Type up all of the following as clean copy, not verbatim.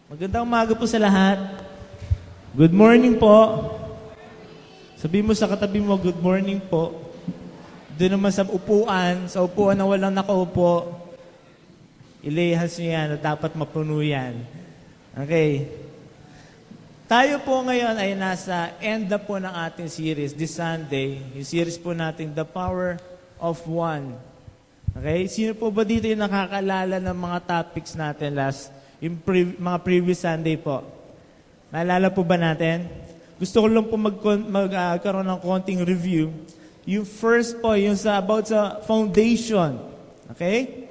Magandang umaga po sa lahat. Good morning po. Sabi mo sa katabi mo, good morning po. Doon naman sa upuan na walang nakaupo, ilihas niyo yan at dapat mapuno yan. Okay. Tayo po ngayon ay nasa end na po ng ating series this Sunday. Yung series po natin, The Power of One. Okay? Sino po ba dito yung nakakalala ng mga topics natin yung mga previous Sunday po? Naalala po ba natin? Gusto ko lang po magkaroon ng konting review. Yung first po, yung about sa foundation. Okay?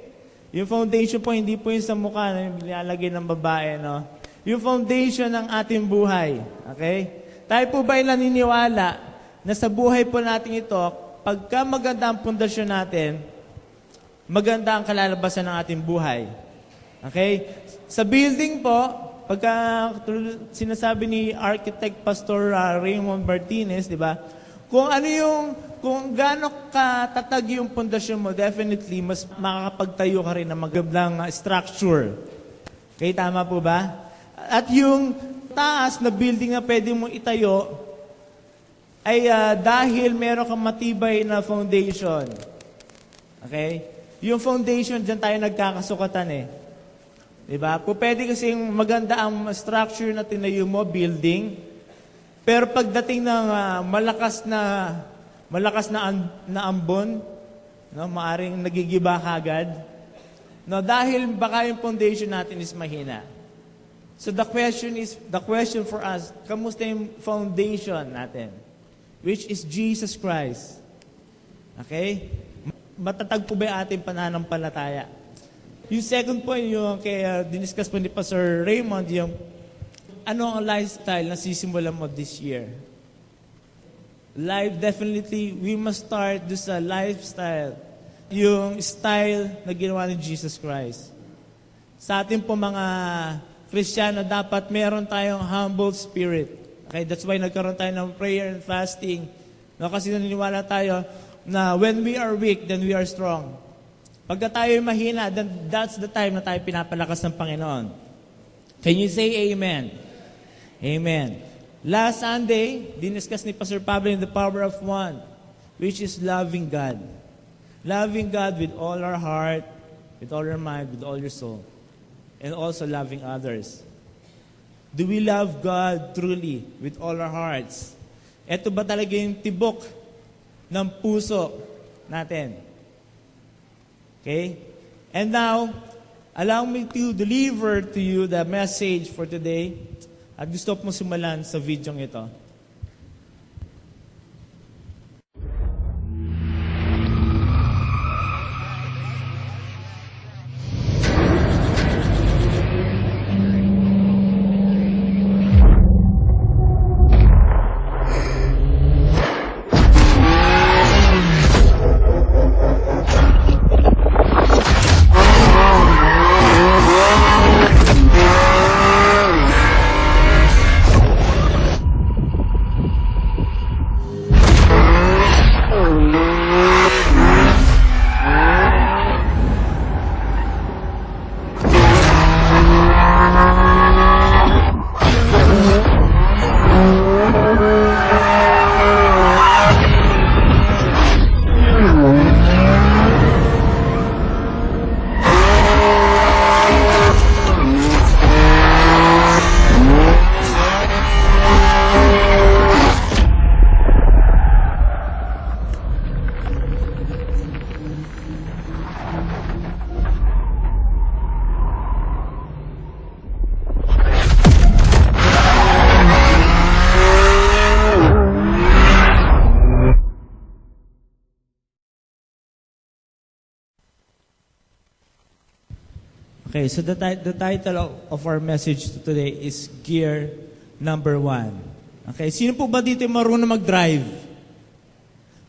Yung foundation po, hindi po yung sa mukha na yung nilalagay ng babae, no? Yung foundation ng ating buhay. Okay? Tayo po ba ay naniniwala na sa buhay po natin ito, pagka maganda ang pundasyon natin, maganda ang kalalabasan ng ating buhay. Okay? Sa building po, pagka sinasabi ni Architect Pastor Raymond Martinez, di ba? Kung gaano katatag yung pundasyon mo, definitely, mas makakapagtayo ka rin ng magandang structure. Okay, tama po ba? At yung taas na building na pwede mong itayo, ay dahil meron kang matibay na foundation. Okay? Yung foundation, dyan tayo nagkakasukatan eh. Diba? Pwede kasing maganda ang structure na tinayo mo, building, pero pagdating ng malakas na ambon, no, maaring nagigiba kagad, no, dahil baka yung foundation natin is mahina. So the question for us, kamusta yung foundation natin? Which is Jesus Christ. Okay? Matatag po ba yung ating pananampalataya? Yung second point, yung diniscuss po ni Pastor Raymond, yung ano ang lifestyle na sisimulan mo this year? Definitely, we must start do sa lifestyle. Yung style na ginawa ni Jesus Christ. Sa ating po mga Kristiyano, dapat meron tayong humble spirit. Okay, that's why nagkaroon tayo ng prayer and fasting. No, kasi naniniwala tayo na when we are weak, then we are strong. Pagka tayo mahina, then that's the time na tayo pinapalakas ng Panginoon. Can you say amen? Amen. Last Sunday, diniscuss ni Pastor Pablo in the power of one, which is loving God. Loving God with all our heart, with all our mind, with all your soul. And also loving others. Do we love God truly with all our hearts? Ito ba talaga yung tibok ng puso natin? Okay? And now, allow me to deliver to you the message for today. At gusto mo simulan sa video ito. Okay, so the title of our message today is Gear Number 1. Okay, sino po ba dito yung marunong mag-drive?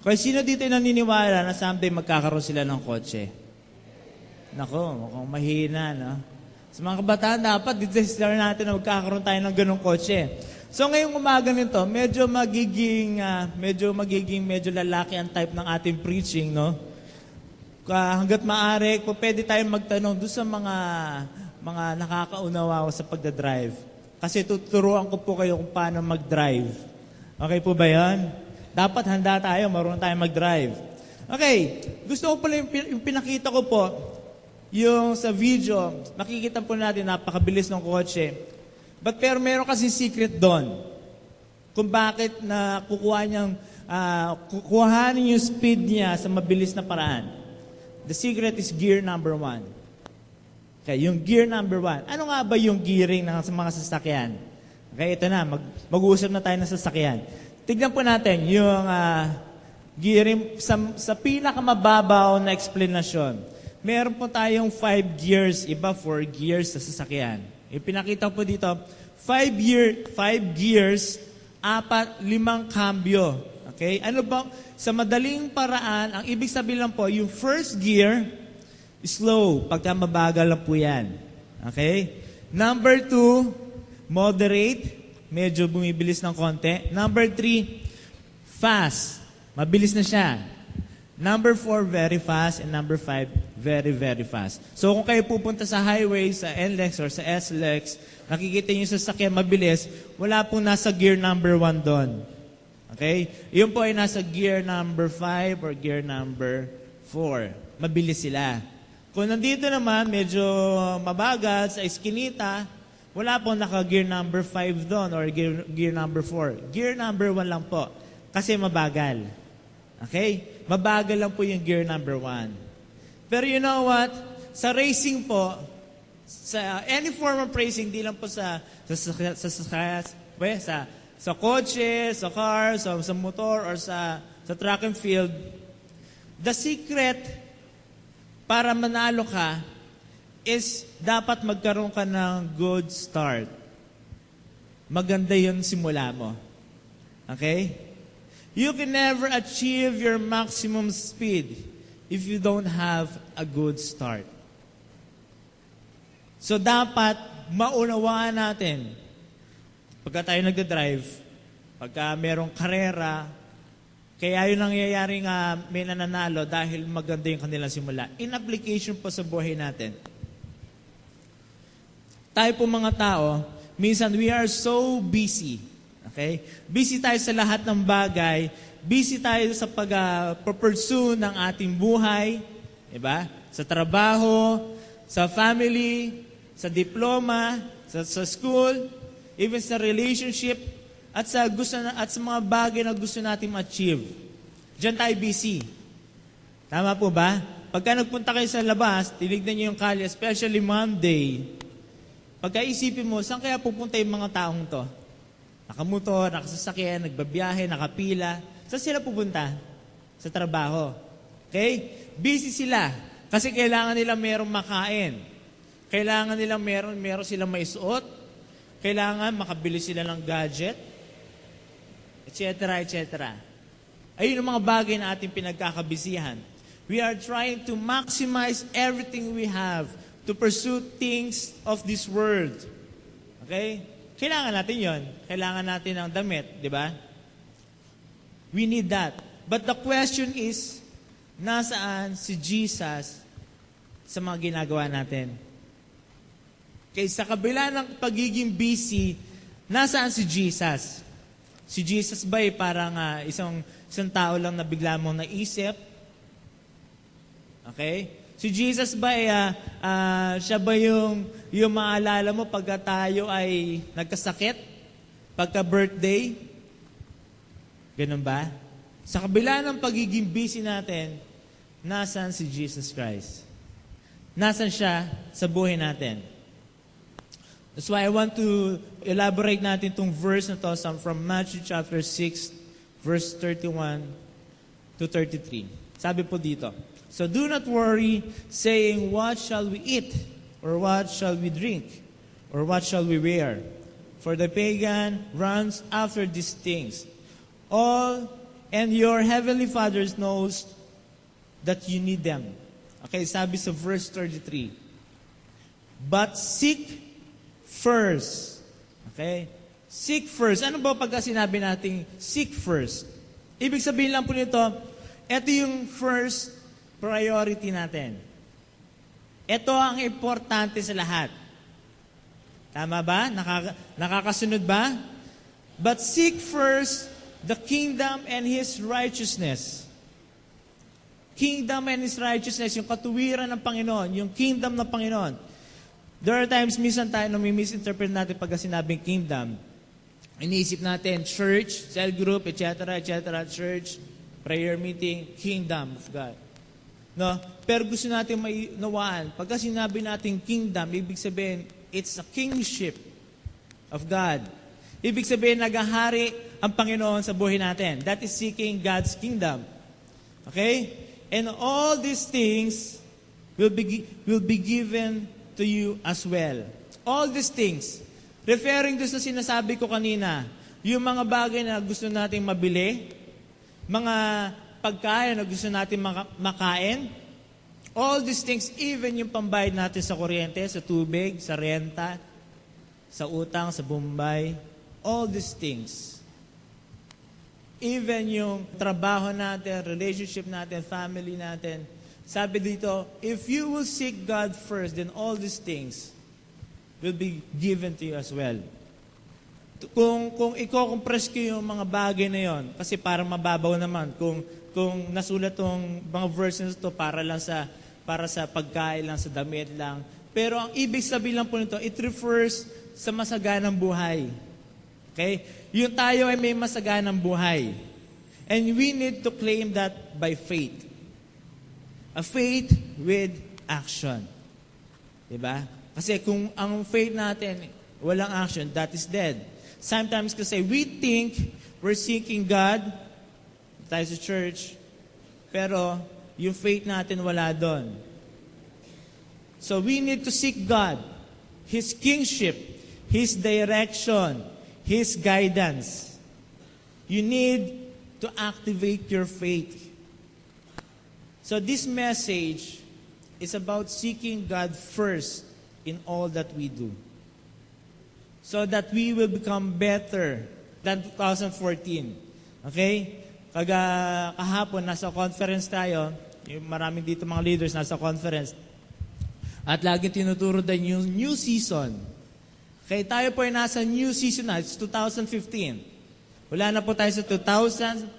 Okay, sino dito yung naniniwala na someday magkakaroon sila ng kotse? Nako, mukhang mahina, no? Sa mga kabataan, dapat dito natin na magkakaroon tayo ng ganong kotse. So ngayong umaga nito, medyo lalaki ang type ng ating preaching, no? Hanggat maaari, pwede tayong magtanong doon sa mga mga nakakaunawa ko sa pagdadrive. Kasi tuturuan ko po kayo kung paano mag-drive. Okay po ba yan? Dapat handa tayo, marunong tayo mag-drive. Okay, gusto ko pala yung pinakita ko po, yung sa video, makikita po natin napakabilis ng kotse. But pero meron kasi secret doon. Kung bakit na kukuhanin yung speed niya sa mabilis na paraan. The secret is gear number 1. Okay, yung gear number 1. Ano nga ba yung gearing ng mga sasakyan? Okay, ito na. Mag-uusap na tayo ng sasakyan. Tignan po natin yung gearing sa pinakamababaw na explanation. Meron po tayong 5 gears, iba 4 gears sa sasakyan. Ipinakita po dito, 5 gears, 5 cambio. Okay? Ano bang, sa madaling paraan, ang ibig sabihin lang po, yung first gear, slow, pagka mabagal lang po yan. Okay? Number 2, moderate, medyo bumibilis ng konti. Number 3, fast, mabilis na siya. Number 4, very fast. And number 5, very, very fast. So kung kayo pupunta sa highway, sa NLEX or sa SLEX, nakikita niyo sa sasakyan mabilis, wala pong nasa gear number 1 doon. Okay? Yun po ay nasa gear number 5 or gear number 4. Mabilis sila. Kung nandito naman, medyo mabagal sa eskinita, wala pong naka-gear number 5 doon or gear number 4. Gear number 1 lang po. Kasi mabagal. Okay? Mabagal lang po yung gear number 1. Pero you know what? Sa racing po, sa any form of racing, di lang po sa kotse, sa car, sa motor, or sa track and field, the secret para manalo ka is dapat magkaroon ka ng good start. Maganda yun simula mo. Okay? You can never achieve your maximum speed if you don't have a good start. So dapat maunawaan natin, pagka tayo nagdadrive, pagka merong karera, kaya yun nangyayari nga may nananalo dahil maganda yung kanilang simula. In application po sa buhay natin. Tayo po mga tao, minsan we are so busy. Okay? Busy tayo sa lahat ng bagay. Busy tayo sa pag-pursue ng ating buhay. Diba? Sa trabaho, sa family, sa diploma, sa school, even sa relationship, at sa mga bagay na gusto natin ma-achieve. Diyan tayo busy. Tama po ba? Pagka nagpunta kayo sa labas, tinignan niyo yung kalye, especially Monday, pagka isipin mo, saan kaya pupunta yung mga taong to? Nakamotor, nakasasakyan, nagbabiyahe, nakapila. Saan sila pupunta? Sa trabaho. Okay? Busy sila. Kasi kailangan nila merong makain. Kailangan nila meron silang maisuot. Kailangan makabili sila ng gadget. Etc. etc. Ayun ang mga bagay na ating pinagkakabisihan. We are trying to maximize everything we have to pursue things of this world. Okay? Kailangan natin yon. Kailangan natin ng damit, di ba? We need that. But the question is, nasaan si Jesus sa mga ginagawa natin? Okay, sa kabila ng pagiging busy, nasaan si Jesus? Si Jesus ba ay parang isang tao lang na bigla mong naisip? Okay? Si Jesus ba ay siya ba yung maalala mo pagka tayo ay nagkasakit? Pagka birthday? Ganun ba? Sa kabila ng pagiging busy natin, nasaan si Jesus Christ? Nasaan siya sa buhay natin? That's why I want to elaborate natin itong verse na to from Matthew chapter 6, verse 31 to 33. Sabi po dito, so do not worry, saying, what shall we eat? Or what shall we drink? Or what shall we wear? For the pagan runs after these things. And your heavenly Father knows that you need them. Okay, sabi sa verse 33. But seek first. Okay? Seek first. Ano ba pagka sinabi nating seek first? Ibig sabihin lang po nito, ito yung first priority natin. Ito ang importante sa lahat. Tama ba? Nakakasunod ba? But seek first the kingdom and His righteousness. Kingdom and His righteousness, yung katuwiran ng Panginoon, yung kingdom ng Panginoon. There are times, minsan tayo nami-misinterpret natin pagka sinabing kingdom. Iniisip natin, church, cell group, etc., church, prayer meeting, kingdom of God. No? Pero gusto natin may nawaan. Pagka sinabi natin kingdom, ibig sabihin, it's a kingship of God. Ibig sabihin, naghahari ang Panginoon sa buhay natin. That is seeking God's kingdom. Okay? And all these things will be given to you as well. All these things. Referring to sa sinasabi ko kanina, yung mga bagay na gusto nating mabili, mga pagkain na gusto nating makain, all these things, even yung pambayad natin sa kuryente, sa tubig, sa renta, sa utang, sa bumbay, all these things. Even yung trabaho natin, relationship natin, family natin. Sabi dito, if you will seek God first, then all these things will be given to you as well. Kung i-compress ko yung mga bagay na yon, kasi parang mababaw naman, kung nasulat tong mga verses to para sa pagkain lang, sa damit lang. Pero ang ibig sabihin lang po nito, it refers sa masaganang buhay. Okay? Yung tayo ay may masaganang buhay. And we need to claim that by faith. A faith with action. Diba? Kasi kung ang faith natin walang action, that is dead. Sometimes kasi we think we're seeking God, tayo sa church, pero yung faith natin wala doon. So we need to seek God, His kingship, His direction, His guidance. You need to activate your faith. So this message is about seeking God first in all that we do. So that we will become better than 2014. Okay? Kahapon, nasa conference tayo. Yung maraming dito mga leaders nasa conference. At lagi tinuturo din yung new season. Kaya tayo po ay nasa new season na. It's 2015. Wala na po tayo sa 2014.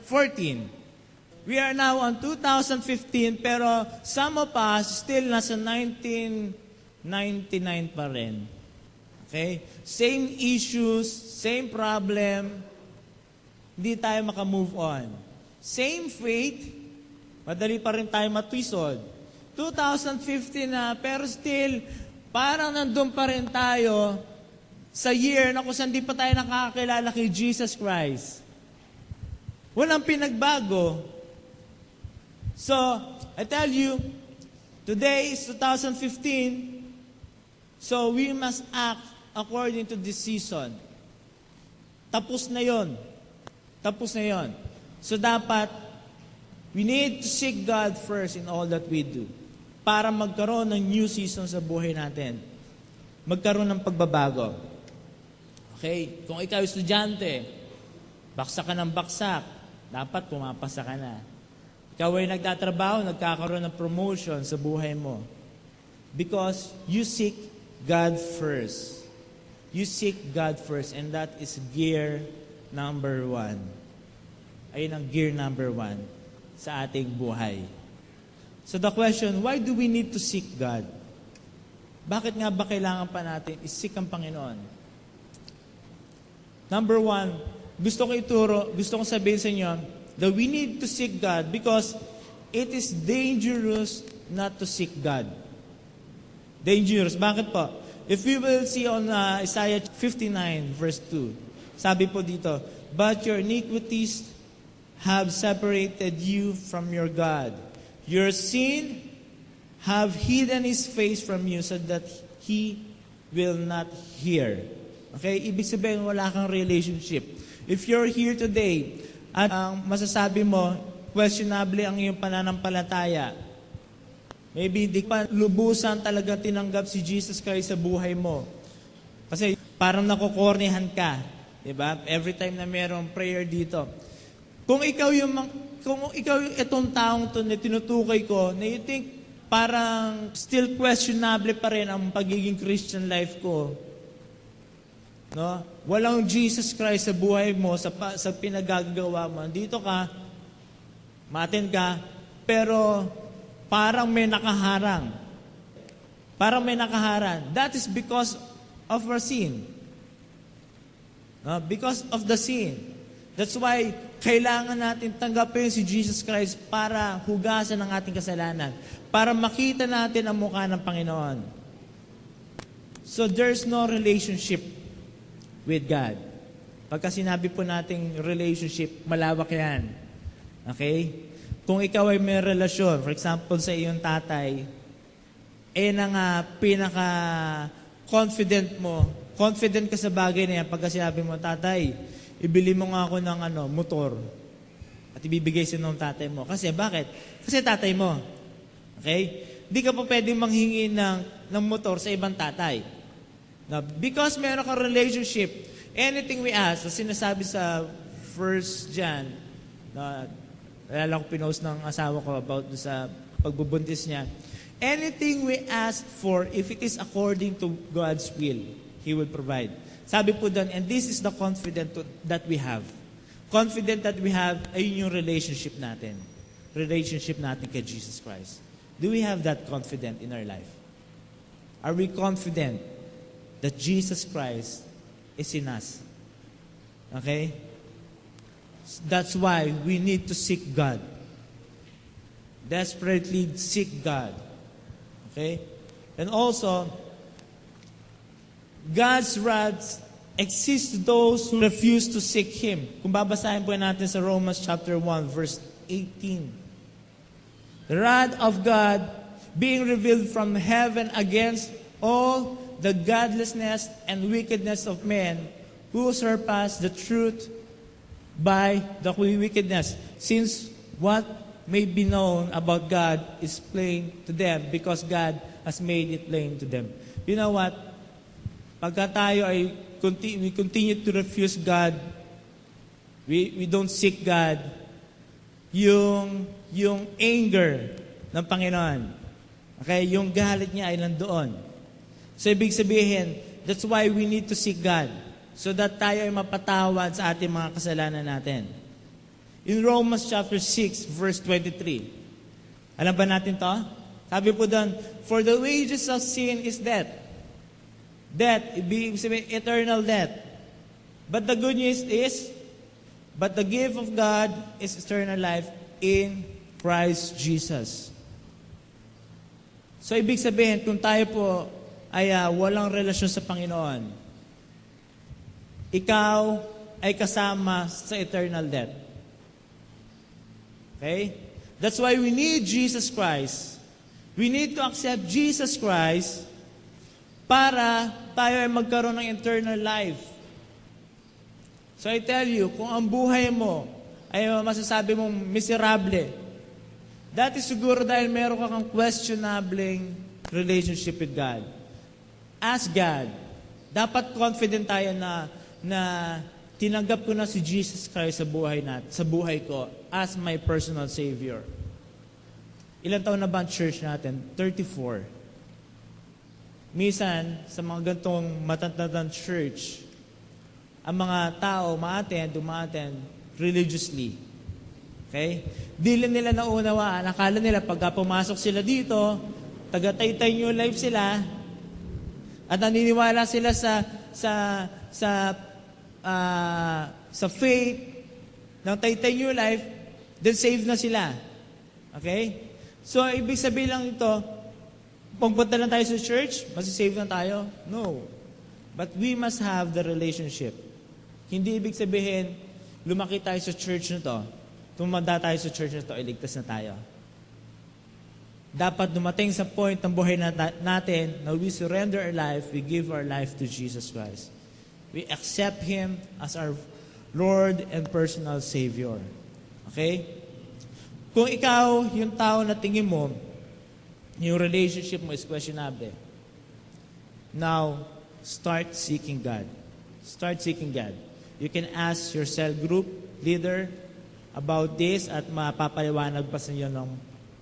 We are now on 2015, pero some of us still nasa 1999 pa rin. Okay? Same issues, same problem. Hindi tayo makamove on. Same faith, madali pa rin tayo matwisod. 2015 na, pero still, parang nandun pa rin tayo sa year na kung saan di pa tayo nakakakilala kay Jesus Christ. Walang pinagbago. So, I tell you, today is 2015, so we must act according to this season. Tapos na yon. Tapos na yon. So dapat, we need to seek God first in all that we do para magkaroon ng new season sa buhay natin. Magkaroon ng pagbabago. Okay? Kung ikaw estudyante, baksak ka ng baksak, dapat pumapasa ka na. Ikaw ay nagtatrabaho, nagkakaroon ng promotion sa buhay mo. Because you seek God first. You seek God first, and that is gear number 1. Ayun ang gear number 1 sa ating buhay. So the question, why do we need to seek God? Bakit nga ba kailangan pa natin i-seek ang Panginoon? Number 1, gusto kong sabihin sa inyo, that we need to seek God because it is dangerous not to seek God. Dangerous. Bakit po? If we will see on Isaiah 59 verse 2, sabi po dito, but your iniquities have separated you from your God. Your sin have hidden His face from you so that He will not hear. Okay? Ibig sabihin, wala kang relationship. If you're here today, at ang masasabi mo, questionable ang iyong pananampalataya, maybe di pa lubusan talaga tinanggap si Jesus Christ sa buhay mo. Kasi parang nakukornihan ka. Diba? Every time na mayroong prayer dito. Kung ikaw yung itong taong to na tinutukoy ko, na you think parang still questionable pa rin ang pagiging Christian life ko, No? Walang Jesus Christ sa buhay mo, sa pinagagawa mo. Dito ka, ma-attend ka, pero parang may nakaharang. Parang may nakaharang. That is because of our sin. No? Because of the sin. That's why kailangan natin tanggapin si Jesus Christ para hugasan ang ating kasalanan. Para makita natin ang mukha ng Panginoon. So there's no relationship with God. Pagka sinabi po nating relationship, malawak yan. Okay? Kung ikaw ay may relasyon, for example sa iyong tatay, pinaka-confident mo, confident ka sa bagay na yan, pagka sinabi mo, tatay, ibili mo nga ako ng motor. At ibibigay sa ng tatay mo. Kasi bakit? Kasi tatay mo. Okay? Di ka pa pwedeng manghingi ng motor sa ibang tatay. Now, because meron kang relationship, anything we ask, as sinasabi sa 1 John, alala ko pinost ng asawa ko about sa pagbubuntis niya, anything we ask for, if it is according to God's will, He will provide. Sabi po doon, and this is the confidence that we have. Confident that we have ay yung relationship natin. Relationship natin kay Jesus Christ. Do we have that confidence in our life? Are we confident that Jesus Christ is in us? Okay? That's why we need to seek God. Desperately seek God. Okay? And also, God's wrath exists to those who refuse to seek Him. Kung babasahin po natin sa Romans chapter 1, verse 18. The wrath of God being revealed from heaven against all the godlessness and wickedness of men who surpass the truth by the wickedness. Since what may be known about God is plain to them because God has made it plain to them. You know what? Pagka tayo ay we continue to refuse God, we don't seek God, yung anger ng Panginoon, okay, yung galit niya ay nandoon. So ibig sabihin, that's why we need to seek God, so that tayo ay mapatawad sa ating mga kasalanan natin. In Romans chapter 6, verse 23, alam ba natin to? Sabi po doon, for the wages of sin is death. Death, ibig sabihin, eternal death. But the good news is, but the gift of God is eternal life in Christ Jesus. So, ibig sabihin, kung tayo po ay walang relasyon sa Panginoon, ikaw ay kasama sa eternal death. Okay? That's why we need Jesus Christ. We need to accept Jesus Christ para tayo ay magkaroon ng eternal life. So I tell you, kung ang buhay mo ay masasabi mong miserable, that is siguro dahil meron ka kang questionable relationship with God. Ask God. Dapat confident tayo na tinanggap ko na si Jesus Christ sa buhay ko as my personal Savior. Ilan taon na ba ang church natin? 34. Minsan, sa mga gantong matatandang church, ang mga tao umattend religiously. Okay? Di nila naunawaan. Akala nila, pagka pumasok sila dito, taga-Taytay New Life sila, at naniniwala sila sa faith ng Taytay New Life, then saved na sila. Okay? So, ibig sabihin lang ito, pagpunta lang tayo sa church, masisave na tayo? No. But we must have the relationship. Hindi ibig sabihin, lumaki tayo sa church na to, tumanda tayo sa church na to, iligtas na tayo. Dapat dumating sa point ng buhay natin na we surrender our life, we give our life to Jesus Christ. We accept Him as our Lord and personal Savior. Okay? Kung ikaw, yung tao na tingin mo, yung relationship mo is questionable. Now, start seeking God. Start seeking God. You can ask your cell group leader about this at mapapaliwanag pa sa inyo ng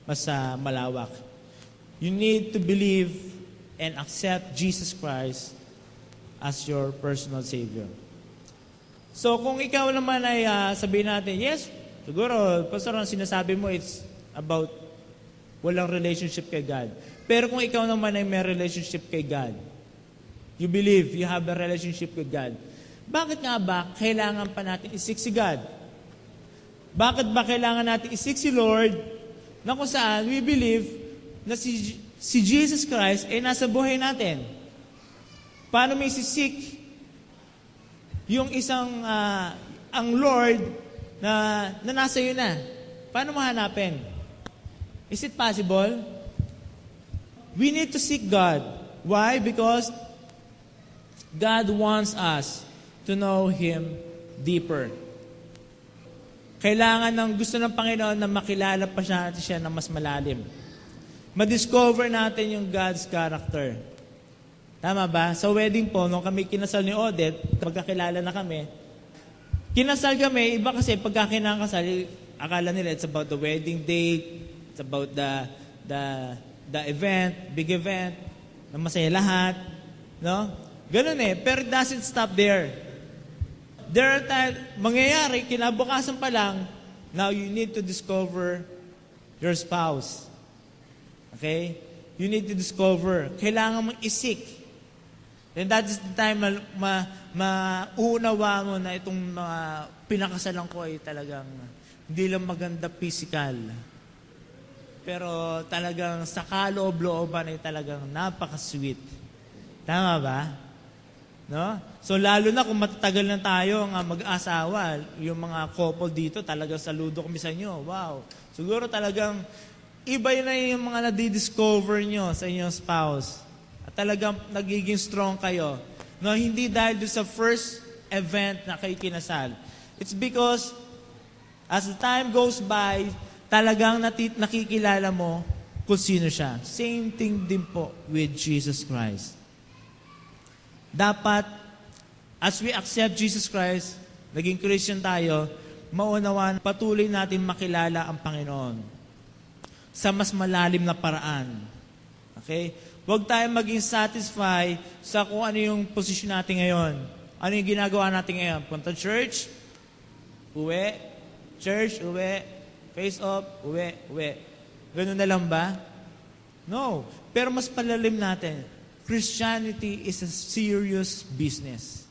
mas malawak. You need to believe and accept Jesus Christ as your personal Savior. So kung ikaw naman ay sabihin natin, yes, siguro, Pastor, ang sinasabi mo, it's about walang relationship kay God. Pero kung ikaw naman ay may relationship kay God, you believe you have a relationship with God, bakit nga ba kailangan pa natin isik si God? Bakit ba kailangan natin isik si Lord na kung saan we believe na si Jesus Christ ay nasa buhay natin? Paano may isisik yung isang ang Lord na nasa iyo na? Paano mahanapin? Is it possible? We need to seek God. Why? Because God wants us to know Him deeper. Kailangan gusto ng Panginoon na makilala pa siya na mas malalim. Ma-discover natin yung God's character. Tama ba? Sa wedding po, nung kami kinasal ni Odette, magkakilala na kami, kinasal kami, iba kasi pagkakinakasal, akala nila it's about the wedding date, it's about the event, big event, na masaya lahat, no? Ganun pero it doesn't stop there. There are times, mangyayari, kinabukasan pa lang, now you need to discover your spouse. Okay? You need to discover. Kailangan mong isik. And that is the time mauunawa mo na itong mga pinakasalan ko ay talagang hindi lang maganda physical. Pero talagang sa kaloob-looban ay talagang napaka-sweet. Tama ba? No? So lalo na kung matatagal na tayo nga mag-asawa, yung mga couple dito, talagang saludo kami sa inyo. Wow. Siguro talagang iba na yung mga nadidiscover nyo sa inyong spouse. At talagang nagiging strong kayo. No, hindi dahil doon sa first event na kayo kinasal. It's because as the time goes by, talagang nakikilala mo kung sino siya. Same thing din po with Jesus Christ. Dapat, as we accept Jesus Christ, naging Christian tayo, maunawan, patuloy natin makilala ang Panginoon sa mas malalim na paraan. Okay? Huwag tayong maging satisfied sa kung ano yung posisyon natin ngayon. Ano yung ginagawa natin ngayon? Punta church, uwi, church, uwi, face off, uwi, uwi. Ganun na lang ba? No. Pero mas palalim natin. Christianity is a serious business.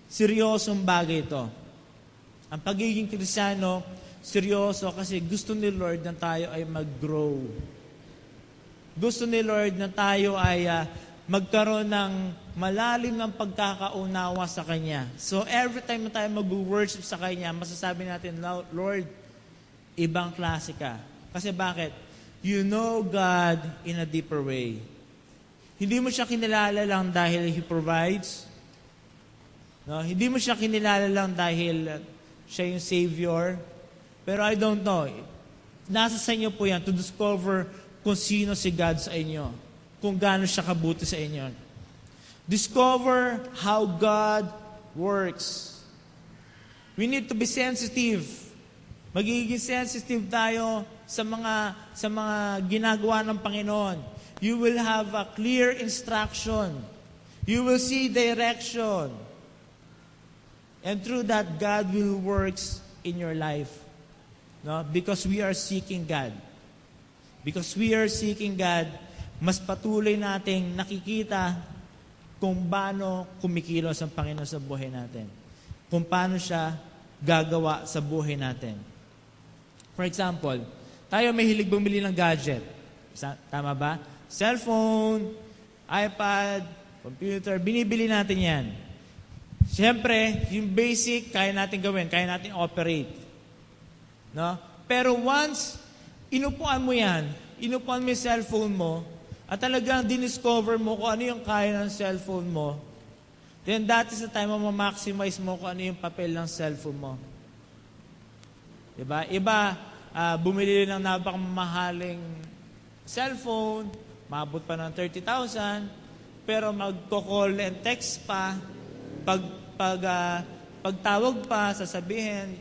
Seryosong bagay ito. Ang pagiging Kristiyano, seryoso kasi gusto ni Lord na tayo ay mag-grow. Gusto ni Lord na tayo ay magkaroon ng malalim ng pagkakaunawa sa Kanya. So every time na tayo mag-worship sa Kanya, masasabi natin, Lord, ibang klase ka. Kasi bakit? You know God in a deeper way. Hindi mo siya kinilala lang dahil He provides. No? Hindi mo siya kinilala lang dahil siya yung Savior. Pero I don't know. Nasa sa inyo po yan to discover kung sino si God sa inyo. Kung gaano siya kabuti sa inyo. Discover how God works. We need to be sensitive. Magiging sensitive tayo sa mga ginagawa ng Panginoon. You will have a clear instruction. You will see direction. And through that, God will works in your life. No? Because we are seeking God. Because we are seeking God, mas patuloy nating nakikita kung paano kumikilos ang Panginoon sa buhay natin. Kung paano siya gagawa sa buhay natin. For example, tayo may hilig bumili ng gadget. Tama ba? Cellphone, iPad, computer, binibili natin yan. Siyempre, yung basic, kaya natin gawin, kaya natin operate. No? Pero once, inupuan mo yan, inupuan mo yung cellphone mo, at talagang diniscover mo kung ano yung kaya ng cellphone mo, then that is the time mo ma-maximize mo kung ano yung papel ng cellphone mo. Diba? Iba, bumili ng napakamahaling cellphone, maabot pa ng 30,000, pero magko-call and text pa, pagtawag pa, sasabihin,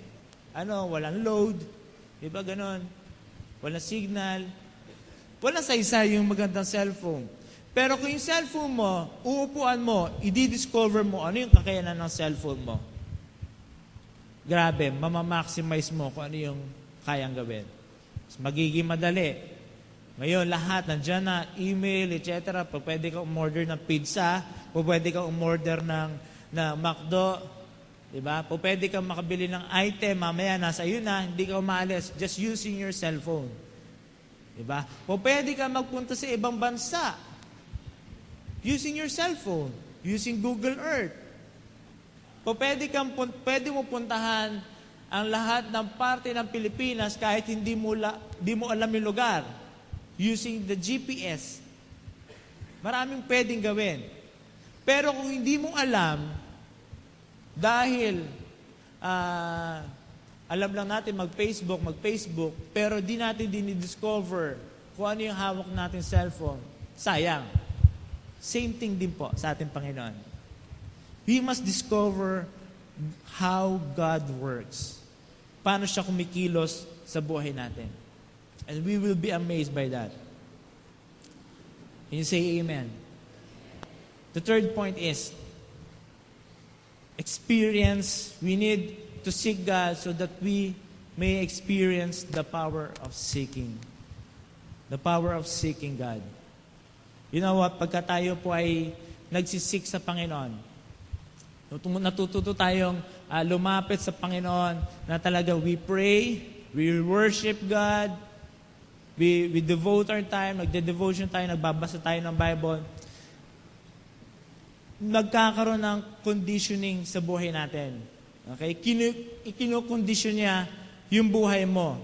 walang load, di ba ganon? Walang signal, walang saysay yung magandang cellphone. Pero kung yung cellphone mo, uupuan mo, i-discover mo ano yung kakayanan ng cellphone mo. Grabe, mamamaximize mo kung ano yung kayang gawin. Magiging madali. Ngayon, lahat, nandiyan na, email, etc. Pwede kang umorder ng pizza, pwede kang umorder ng McDo, diba? Pwede kang makabili ng item, mamaya nasa iyo na, hindi ka umaalis, just using your cellphone. Diba? Pwede kang magpunta sa ibang bansa, using your cellphone, using Google Earth. Pwede mo puntahan ang lahat ng parte ng Pilipinas kahit hindi mo alam yung lugar, using the GPS. Maraming pwedeng gawin. Pero kung hindi mo alam, dahil alam lang natin mag-Facebook, pero di natin dinidiscover kung ano yung hawak natin cellphone, sayang. Same thing din po sa ating Panginoon. We must discover how God works. Paano siya kumikilos sa buhay natin. And we will be amazed by that. Can you say amen? The third point is, experience. We need to seek God so that we may experience the power of seeking. The power of seeking God. You know what? Pagka tayo po ay nagsisik sa Panginoon, natututo tayong lumapit sa Panginoon na talaga we pray, we worship God, we devote our time, nagde-devotion tayo, nagbabasa tayo ng Bible. Nagkakaroon ng conditioning sa buhay natin. Okay? Ikinokondisyon niya yung buhay mo,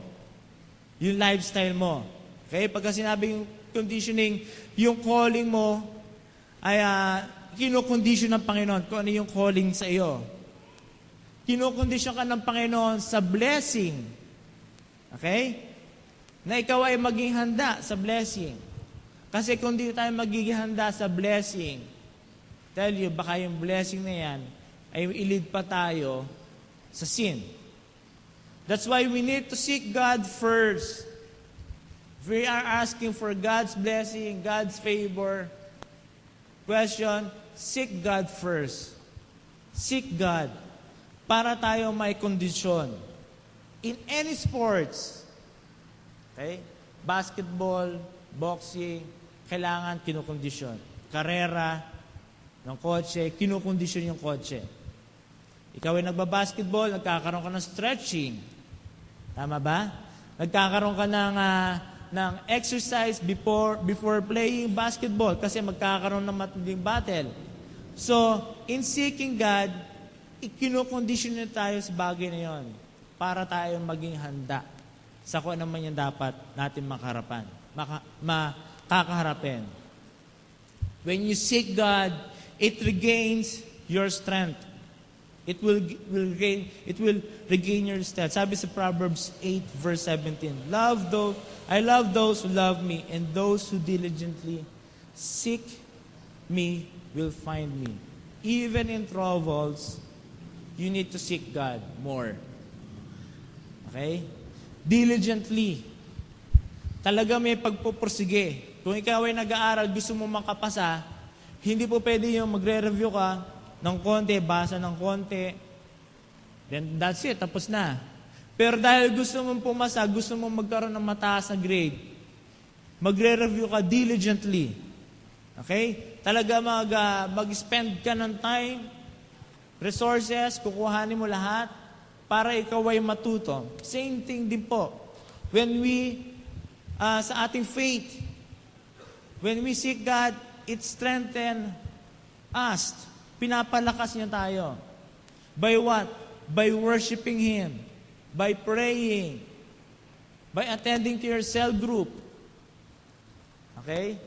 yung lifestyle mo. Okay? Pagka sinabi yung conditioning, yung calling mo ay kinokondisyon ng Panginoon kung ano yung calling sa iyo. Kinokondisyon ka ng Panginoon sa blessing. Okay? Na ikaw ay maging handa sa blessing. Kasi kung di tayo magiging handa sa blessing, tell you, baka yung blessing na yan ay ilid pa tayo sa sin. That's why we need to seek God first. If we are asking for God's blessing, God's favor, question, seek God first. Seek God para tayo may kondisyon. In any sports, okay? Basketball, boxing, kailangan kinukondisyon. Karera ng kotse, kinukondisyon yung kotse. Ikaw ay nagbabasketball, nagkakaroon ka ng stretching. Tama ba? Nagkakaroon ka ng exercise before playing basketball kasi magkakaroon ng matinding battle. So, in seeking God, ikinokondisyon na tayo sa bagay na yon para tayo maging handa sa kung ano man yung dapat natin makakaharapin. When you seek God, it regains your strength. It will regain your strength. Sabi sa Proverbs 8 verse 17, I love those who love me, and those who diligently seek me will find me. Even in troubles, you need to seek God more. Okay? Diligently. Talaga may pagpupursige. Kung ikaw ay nag-aaral, gusto mo makapasa, hindi po pwede yung magre-review ka ng konti, basa ng konti, then that's it, tapos na. Pero dahil gusto mong pumasa, gusto mong magkaroon ng mataas na grade, magre-review ka diligently. Okay? Talaga mag-spend ka ng time, resources, kukuhanin mo lahat para ikaw ay matuto. Same thing din po. When we, sa ating faith, when we seek God, it strengthens us. Pinapalakas niya tayo. By what? By worshiping Him. By praying. By attending to your cell group. Okay?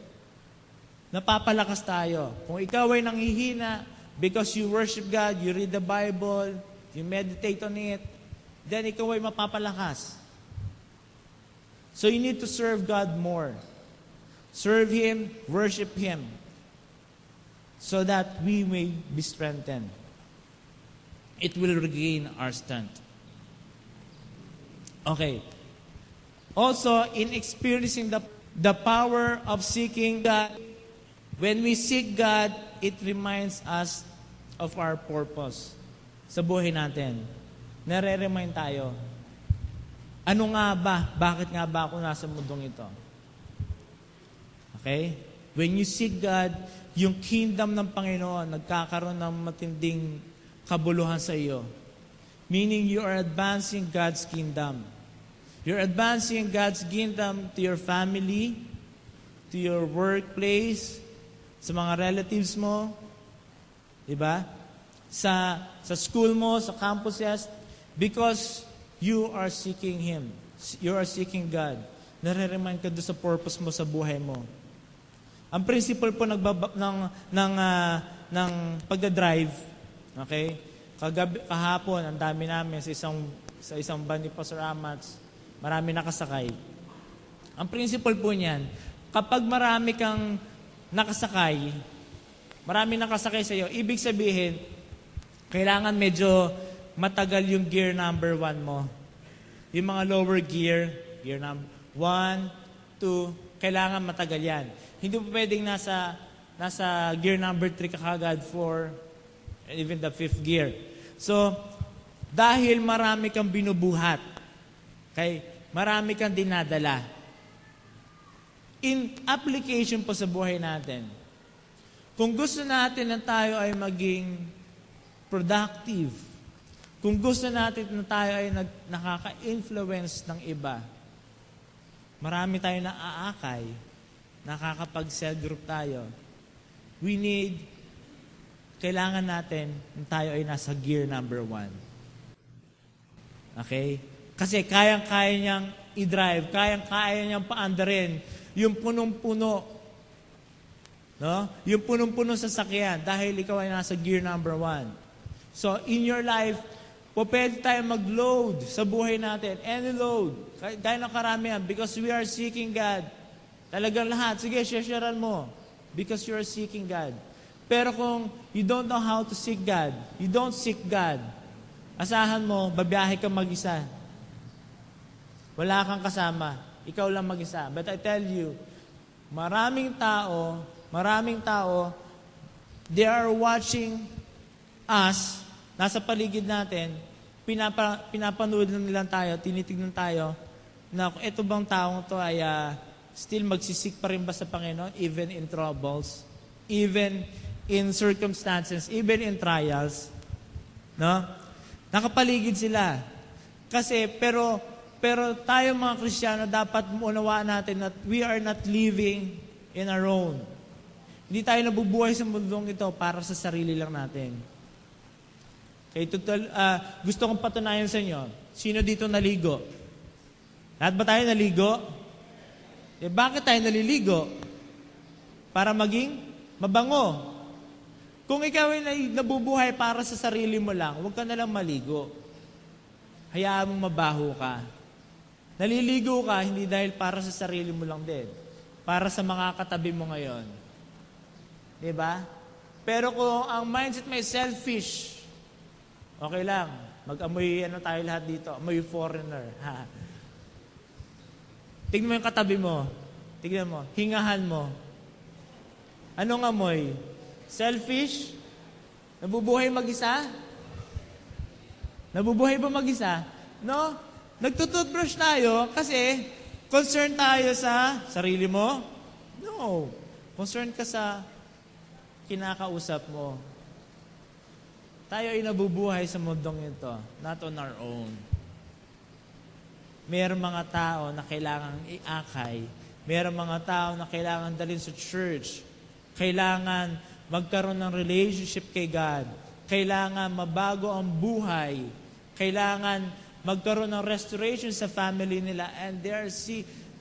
Napapalakas tayo. Kung ikaw ay nanghihina, because you worship God, you read the Bible, you meditate on it, then ikaw ay mapapalakas. So you need to serve God more. Serve Him, worship Him, so that we may be strengthened. It will regain our strength. Okay. Also, in experiencing the power of seeking God, When we seek God, it reminds us of our purpose sa buhay natin. Nare-remind tayo, ano nga ba? Bakit nga ba ako nasa mundong ito? Okay? When you seek God, yung kingdom ng Panginoon, nagkakaroon ng matinding kabuluhan sa iyo. Meaning you are advancing God's kingdom. You're advancing God's kingdom to your family, to your workplace, sa mga relatives mo, diba? Sa school mo, sa campuses, because you are seeking Him. You are seeking God. Nare-remind ka doon sa purpose mo sa buhay mo. Ang principle po ng pagdadrive, okay? Kahapon, ang dami namin sa isang van ni Pastor Amats, marami nakasakay. Ang principle po niyan, kapag marami kang nakasakay sa iyo, ibig sabihin, kailangan medyo matagal yung gear number 1 mo. Yung mga lower gear number 1, 2, kailangan matagal yan. Hindi po pwedeng nasa gear number 3 ka kagad, 4, and even the 5th gear. So, dahil marami kang binubuhat, okay, marami kang dinadala. In application po sa buhay natin, kung gusto natin na tayo ay maging productive, kung gusto natin na tayo ay nakaka-influence ng iba, marami tayo na aakay, nakakapag-cell group tayo. Kailangan natin na tayo ay nasa gear number 1. Okay? Kasi kayang-kaya niyang i-drive, kayang-kaya niyang paandarin yung punong-puno, no? Yung punong-puno sa sakyan dahil ikaw ay nasa gear number 1. So, in your life, pwede tayo mag-load sa buhay natin. Any load. Dahil ng karamihan. Because we are seeking God. Talagang lahat. Sige, sharean mo. Because you are seeking God. Pero kung you don't know how to seek God, you don't seek God, asahan mo, babiyahe ka mag-isa. Wala kang kasama. Ikaw lang mag-isa. But I tell you, maraming tao, they are watching us, nasa paligid natin, pinapanood na nila tayo, tinitignan tayo, na kung ito bang taong to ay still magsisik pa rin ba sa Panginoon, even in troubles, even in circumstances, even in trials. No? Nakapaligid sila. Kasi, pero tayo mga Kristiyano, dapat unawaan natin that we are not living in our own. Hindi tayo nabubuhay sa mundong ito para sa sarili lang natin. Okay, gusto kong patunayan sa inyo, sino dito naligo? Lahat ba tayo naligo? Bakit tayo naliligo? Para maging mabango. Kung ikaw ay nabubuhay para sa sarili mo lang, huwag ka nalang maligo. Hayaan mong mabaho ka. Naliligo ka, hindi dahil para sa sarili mo lang din. Para sa mga katabi mo ngayon. Diba? Pero kung ang mindset may selfish, okay lang. Mag-amoy tayo lahat dito. Amoy foreigner. Ha? Tingnan mo yung katabi mo. Tingnan mo. Hingahan mo. Anong amoy? Selfish? Nabubuhay mag-isa? Nabubuhay ba mag-isa? No? Nagtututbrush tayo kasi concerned tayo sa sarili mo? No. Concerned ka sa kinakausap mo. Tayo ay nabubuhay sa mundong ito, not on our own. Mayroong mga tao na kailangang iakay. Mayroong mga tao na kailangan dalhin sa church. Kailangan magkaroon ng relationship kay God. Kailangan mabago ang buhay. Kailangan magkaroon ng restoration sa family nila. And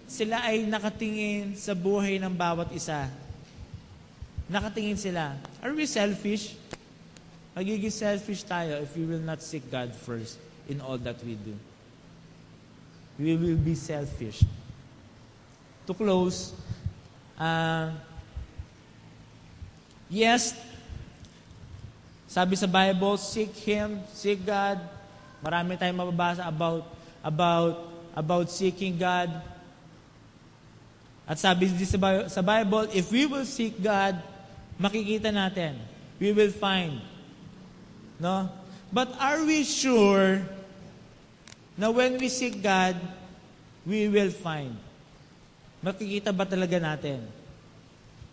sila ay nakatingin sa buhay ng bawat isa. Nakatingin sila. Are we selfish? Magiging selfish tayo if we will not seek God first in all that we do. We will be selfish. To close, yes, sabi sa Bible, seek Him, seek God. Marami tayong mababasa about seeking God. At sabi sa Bible, if we will seek God makikita natin. We will find. No? But are we sure na when we seek God, we will find? Makikita ba talaga natin?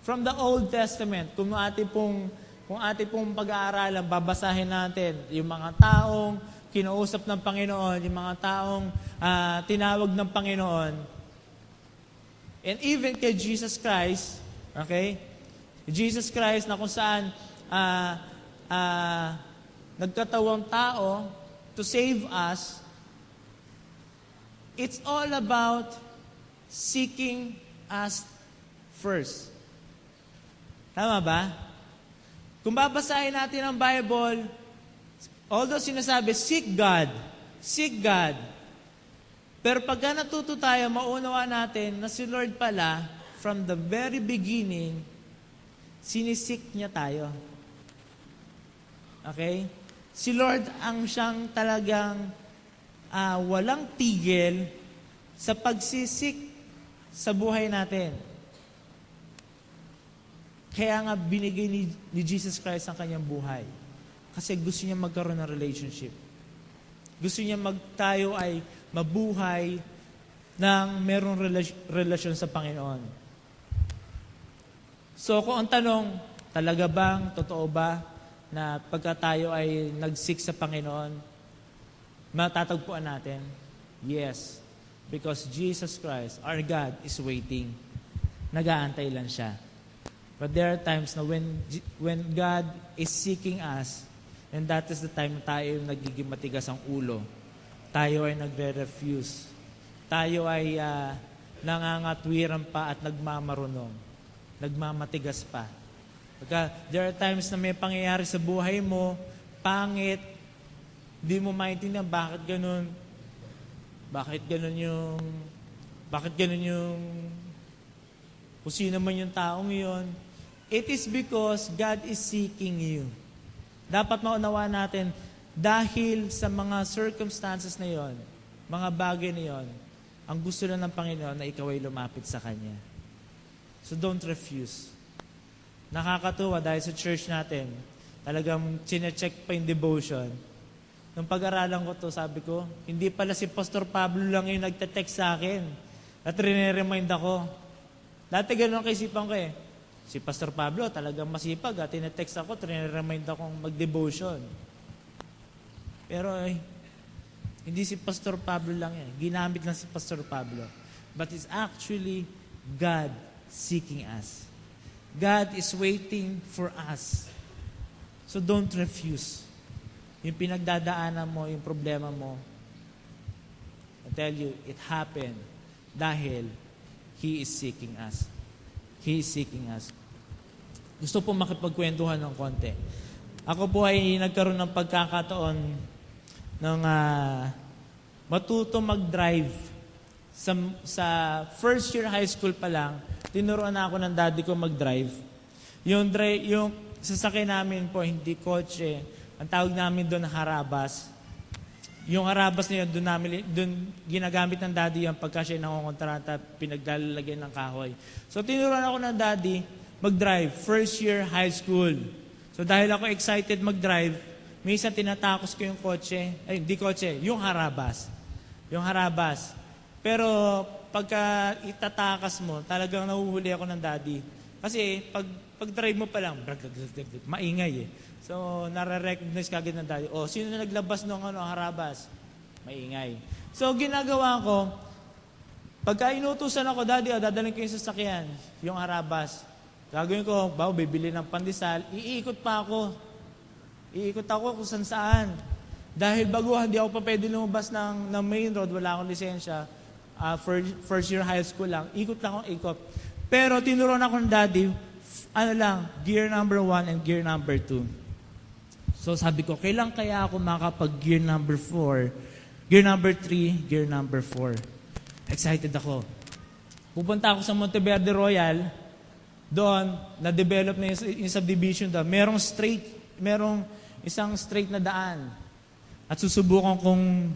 From the Old Testament, kung ating pong pag-aaralan, babasahin natin yung mga taong kinausap ng Panginoon, yung mga taong tinawag ng Panginoon, and even kay Jesus Christ, okay? Jesus Christ na kung saan nagkatawang tao to save us, it's all about seeking us first. Tama ba? Kung babasahin natin ang Bible, although sinasabi, seek God. Seek God. Pero pagka natuto tayo, maunawa natin na si Lord pala, from the very beginning, sinisik niya tayo. Okay? Si Lord ang siyang talagang walang tigil sa pagsisik sa buhay natin. Kaya nga binigay ni Jesus Christ ang kanyang buhay. Kasi gusto niya magkaroon ng relationship. Gusto niya tayo ay mabuhay ng merong relasyon sa Panginoon. So kung ang tanong, talaga bang, totoo ba, na pagka tayo ay nag-seek sa Panginoon, matatagpuan natin? Yes. Because Jesus Christ, our God, is waiting. Nag-aantay lang siya. But there are times na when God is seeking us, and that is the time na tayo nagiging matigas ang ulo. Tayo ay nagre-refuse. Tayo ay nangangatwiran pa at nagmamarunong. Nagmamatigas pa. Pagka there are times na may pangyayari sa buhay mo, pangit, di mo maintindihan bakit ganun kung sino man yung taong yun. It is because God is seeking you. Dapat maunawa natin, dahil sa mga circumstances na yon, mga bagay na yon, ang gusto lang ng Panginoon na ikaw ay lumapit sa Kanya. So don't refuse. Nakakatuwa dahil sa church natin, talagang chine-check pa yung devotion. Nung pag-aralan ko to, sabi ko, hindi pala si Pastor Pablo lang yung nagte-text sa akin. At riniremind ako. Dati gano'n kaisipan ko eh. Si Pastor Pablo talagang masipag. Tinetext ako, riniremind akong mag-devotion. Pero hindi si Pastor Pablo lang yan. Ginamit lang si Pastor Pablo. But it's actually God seeking us. God is waiting for us. So don't refuse. Yung pinagdadaanan mo, yung problema mo, I tell you, it happened dahil He is seeking us. He is seeking us. Gusto po makipagkwentuhan ng konti. Ako po ay nagkaroon ng pagkakataon ng matuto mag-drive. Sa first year high school pa lang, tinuruan na ako ng daddy ko mag-drive. Yung sasakyan namin po, hindi kotse, ang tawag namin doon harabas. Yung harabas na yun, doon ginagamit ng daddy yung pagka siya nangongontrata, pinaglalagyan ng kahoy. So tinuruan ako ng daddy mag-drive, first year high school. So dahil ako excited mag-drive, minsan tinatakos ko yung kotse, hindi kotse, yung harabas. Yung harabas. Pero pagka itatakas mo, talagang nahuhuli ako ng daddy. Kasi pag-drive mo pa lang, maingay eh. So, nare-recognize kagad ng daddy. O, sino na naglabas ng harabas? Maingay. So, ginagawa ko, pagka inutusan ako, daddy, dadalhin ko yung sasakyan, yung harabas. Gagawin ko, bibili ng pandesal, iikot pa ako. Iikot ako kung saan. Dahil baguhan, di ako pa pwede lumabas ng main road, wala akong lisensya. First year high school lang, ikot lang akong ikot. Pero tinuruan ako ng daddy, gear number 1 and gear number 2. So sabi ko, kailan kaya ako makapag-gear number 4, gear number 3, gear number 4. Excited ako. Pupunta ako sa Monteverde Royal, doon, na-develop na yung subdivision doon. Merong isang straight na daan. At susubukan kong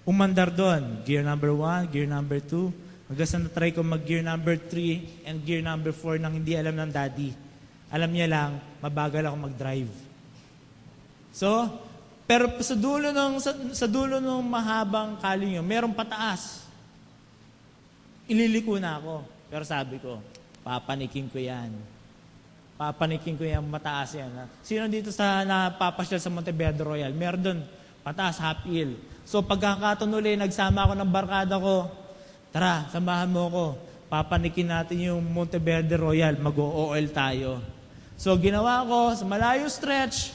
umandar doon. Gear number 1, gear number 2. Hanggang sa na-try ko mag-gear number 3 and gear number 4 nang hindi alam ng daddy. Alam niya lang, mabagal ako mag-drive. So, pero sa dulo ng mahabang kalye yun, merong pataas. Ililiko na ako. Pero sabi ko, papanikin ko yan. Papanikin ko yan, mataas yan. Sino dito sa napapasyal sa Monteverde Royal? Meron doon, pataas, half hill. So pagkakataon uli, nagsama ako ng barkada ko, tara, samahan mo ako. Papanikin natin yung Monteverde Royal, mag-o-OL tayo. So ginawa ko, sa malayo stretch,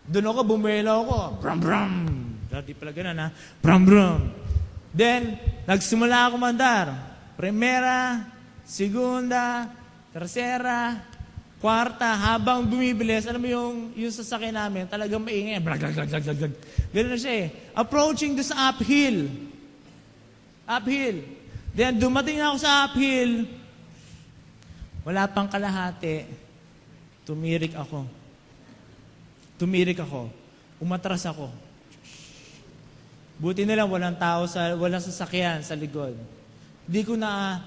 doon ako, bumuelo ako. Brum, brum. Dati pala ganun, ha? Brum, brum. Then, nagsimula ako mandar. Primera, segunda, tercera, kwarta, habang bumibilis, alam mo yung sasakyan namin, talagang maingay. Blag, blag, blag, blag, blag. Ganun na siya eh. Approaching this uphill. Uphill. Then, dumating na ako sa uphill. Wala pang kalahati. Tumirik ako. Umatras ako. Buti na lang walang tao walang sasakyan sa likod. Di ko na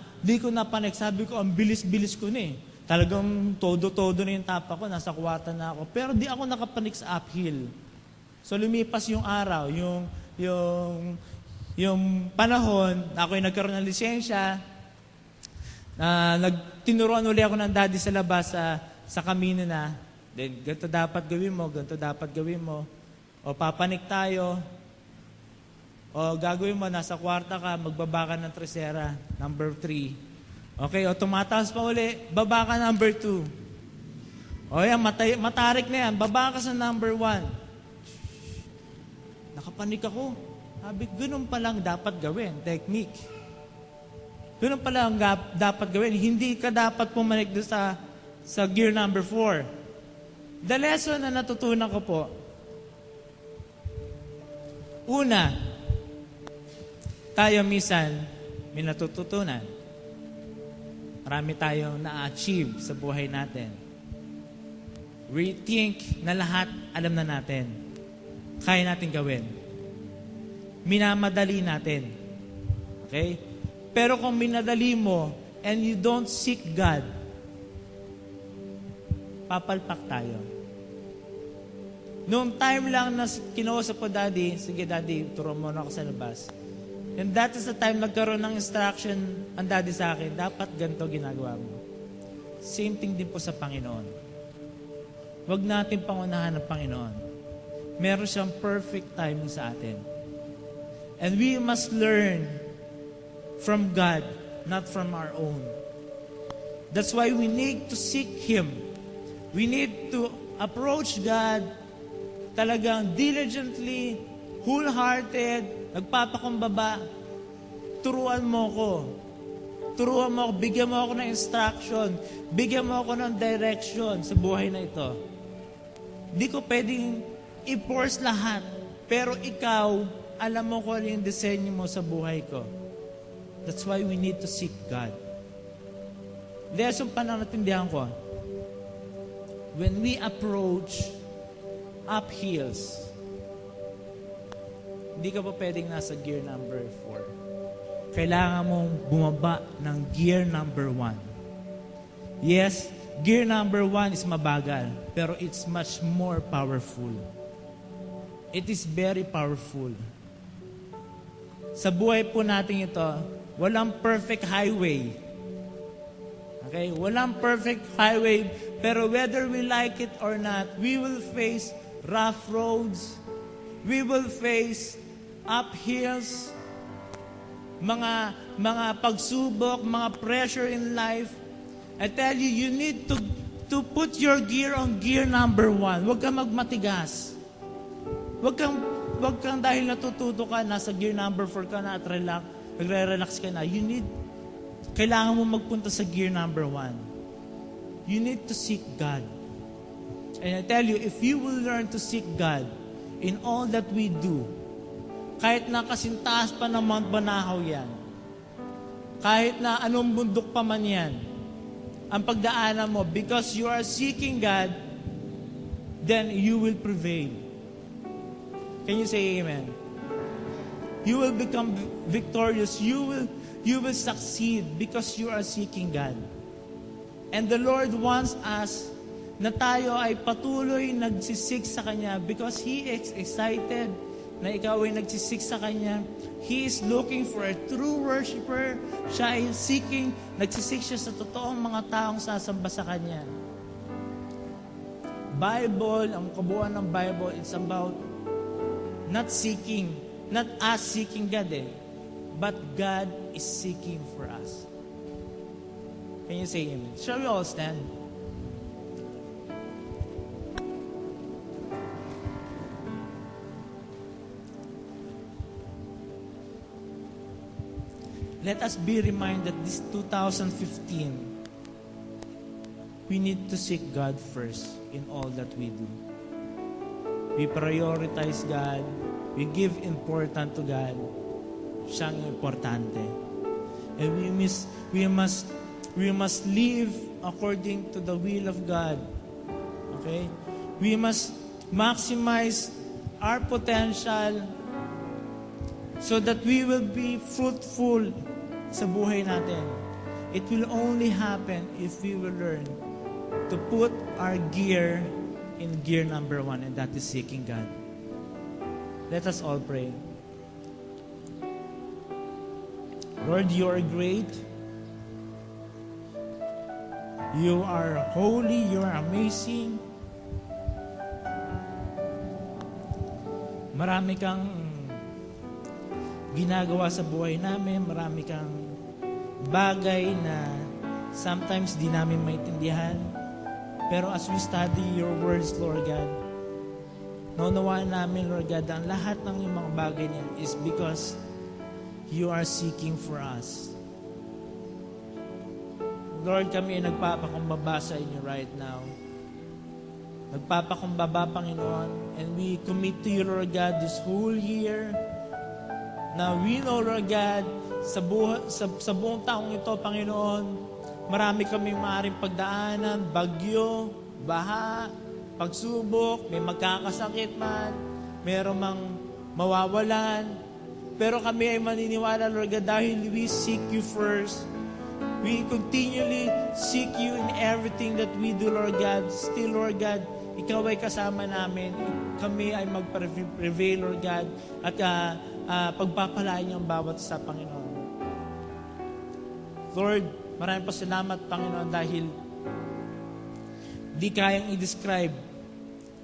panik. Sabi ko, ang bilis-bilis ko na eh. Talagang todo-todo na yung tapa ko, nasa kwarta na ako. Pero di ako nakapanik sa uphill. So lumipas yung araw, yung panahon, na ako'y nagkaroon ng lisensya, tinuruan uli ako ng daddy sa labas sa kamino na, then ganito dapat gawin mo, o papanik tayo, o gagawin mo, nasa kwarta ka, magbaba ka ng tresera, number 3. Okay, o tumataas pa uli, baba ka number 2. O yan, matarik na yan, baba ka sa number 1. Nakapanik ako. Sabi, ganun pa lang dapat gawin, technique. Ganun pa lang dapat gawin. Hindi ka dapat pumanik doon sa gear number 4. The lesson na natutunan ko po, una, tayo minsan may natututunan. Marami tayong na-achieve sa buhay natin. We think na lahat alam na natin. Kaya natin gawin. Minamadali natin. Okay? Pero kung minadali mo and you don't seek God, papalpak tayo. Noong time lang na kinausap ko, Daddy, sige Daddy, turo mo na ako sa labas. And that is the time nagkaroon ng instruction ang Daddy sa akin, dapat ganito ginagawa mo. Same thing din po sa Panginoon. Huwag natin pangunahan ng Panginoon. Meron siyang perfect timing sa atin. And we must learn from God, not from our own. That's why we need to seek Him. We need to approach God talagang diligently, wholehearted, nagpapakumbaba. Turuan mo ko, bigyan mo ako ng instruction, bigyan mo ako ng direction sa buhay na ito. Di ko pwedeng i-force lahat, pero ikaw, alam mo kung ano yung disenyo mo sa buhay ko. That's why we need to seek God. Lesson pa na natindihan ko. When we approach uphills, hindi ka pa pwedeng nasa gear number 4. Kailangan mong bumaba ng gear number 1. Yes, gear number 1 is mabagal, pero it's much more powerful. It is very powerful. Sa buhay po natin ito, walang perfect highway. Okay? Walang perfect highway, pero whether we like it or not, we will face rough roads, we will face uphills, mga pagsubok, mga pressure in life. I tell you, you need to put your gear on gear number 1. Huwag kang magmatigas. Huwag kang dahil natututo ka, nasa gear number 4 ka na at nagre-relax ka na. Kailangan mo magpunta sa gear number 1. You need to seek God. And I tell you, if you will learn to seek God in all that we do, kahit na kasintaas pa ng Mount Banahaw yan, kahit na anong bundok pa man yan, ang pagdaanan mo, because you are seeking God, then you will prevail. Can you say amen? You will become victorious. You will succeed because you are seeking God. And the Lord wants us na tayo ay patuloy nagsisik sa Kanya because He is excited na ikaw ay nagsisik sa Kanya. He is looking for a true worshiper. Siya ay nagsisik siya sa totoong mga taong sasamba sa Kanya. Bible, ang kabuuan ng Bible, it's about not us seeking God but God is seeking for us. Can you say amen? Shall we all stand? Let us be reminded this 2015, we need to seek God first in all that we do. We prioritize God. We give importance to God. Siyang importante. And we must live according to the will of God. Okay? We must maximize our potential so that we will be fruitful sa buhay natin. It will only happen if we will learn to put our gear in gear number 1, and that is seeking God. Let us all pray. Lord, you are great. You are holy. You are amazing. Marami kang ginagawa sa buhay namin. Marami kang bagay na sometimes di namin maintindihan. Pero as we study your words, Lord God, naunawaan namin, Lord God, ang lahat ng yung mga bagay niyan is because you are seeking for us. Lord, kami ay nagpapakumbaba sa inyo right now. Nagpapakumbaba, Panginoon, and we commit to you, Lord God, this whole year. Now, we know, Lord God, sa buong taong ito, Panginoon, marami kaming maaaring pagdaanan, bagyo, baha, pagsubok, may magkakasakit man, meron mang mawawalan. Pero kami ay maniniwala, Lord God, dahil we seek you first. We continually seek you in everything that we do, Lord God. Still, Lord God, ikaw ay kasama namin. Kami ay mag-prevail, Lord God, at pagpapalain niyo ang bawat sa Panginoon. Lord, maraming pasalamat, Panginoon, dahil di kayang i-describe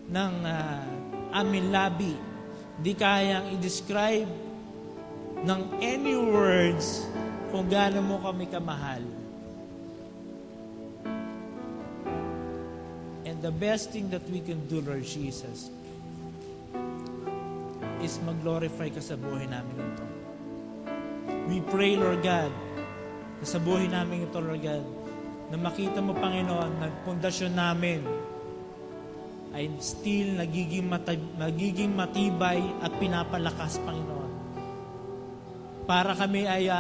ng aming labi. Di kayang i-describe ng any words kung gaano mo kami kamahal. And the best thing that we can do, Lord Jesus, is mag-glorify ka sa buhay namin ito. We pray, Lord God, na sa buhay namin ito, Lord God, na makita mo, Panginoon, na pundasyon namin ay still nagiging matibay at pinapalakas, Panginoon. Para kami ay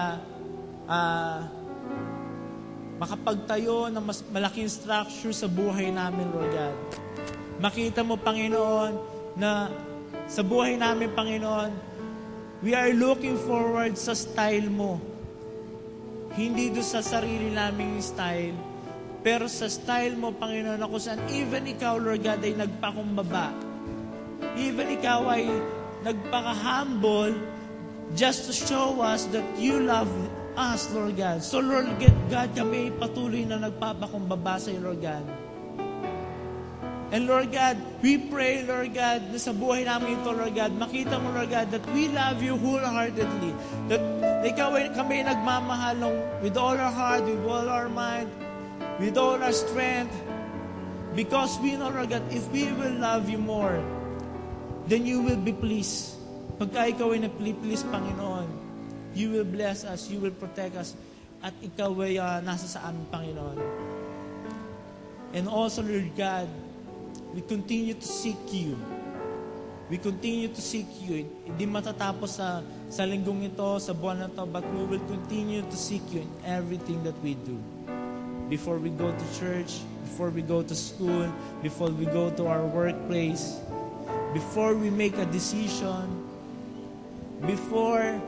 makapagtayo ng mas malaking structure sa buhay namin, Lord God. Makita mo, Panginoon, na sa buhay namin, Panginoon, we are looking forward sa style mo. Hindi doon sa sarili naming style, pero sa style mo, Panginoon, na kung saan even ikaw, Lord God, ay nagpakumbaba. Even ikaw ay nagpaka-humble just to show us that you love us, Lord God. So, Lord God, kami patuloy na nagpapakumbaba sa iyo, Lord God. And Lord God, we pray, Lord God, na sa buhay namin ito, Lord God, makita mo, Lord God, that we love you wholeheartedly. That ikaw ay kami nagmamahal with all our heart, with all our mind, with all our strength. Because we know, Lord God, if we will love you more, then you will be pleased. Pagka ikaw ay na-please, Panginoon, you will bless us, you will protect us, at ikaw ay nasa sa amin, Panginoon. And also, Lord God, we continue to seek you. We continue to seek you. Hindi matatapos sa linggong ito, sa buwan na ito, but we will continue to seek you in everything that we do. Before we go to church, before we go to school, before we go to our workplace, before we make a decision, before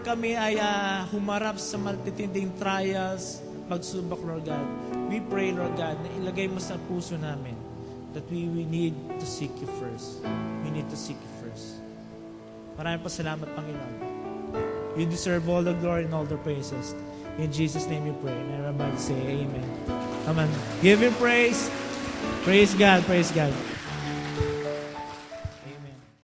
kami ay humarap sa matitinding trials, pagsubok, Lord God, we pray, Lord God, na ilagay mo sa puso namin that we need to seek you first. We need to seek you first. Maraming salamat, Panginoon. You deserve all the glory and all the praises. In Jesus' name we pray. And everybody say amen. Come on. Give him praise. Praise God. Praise God.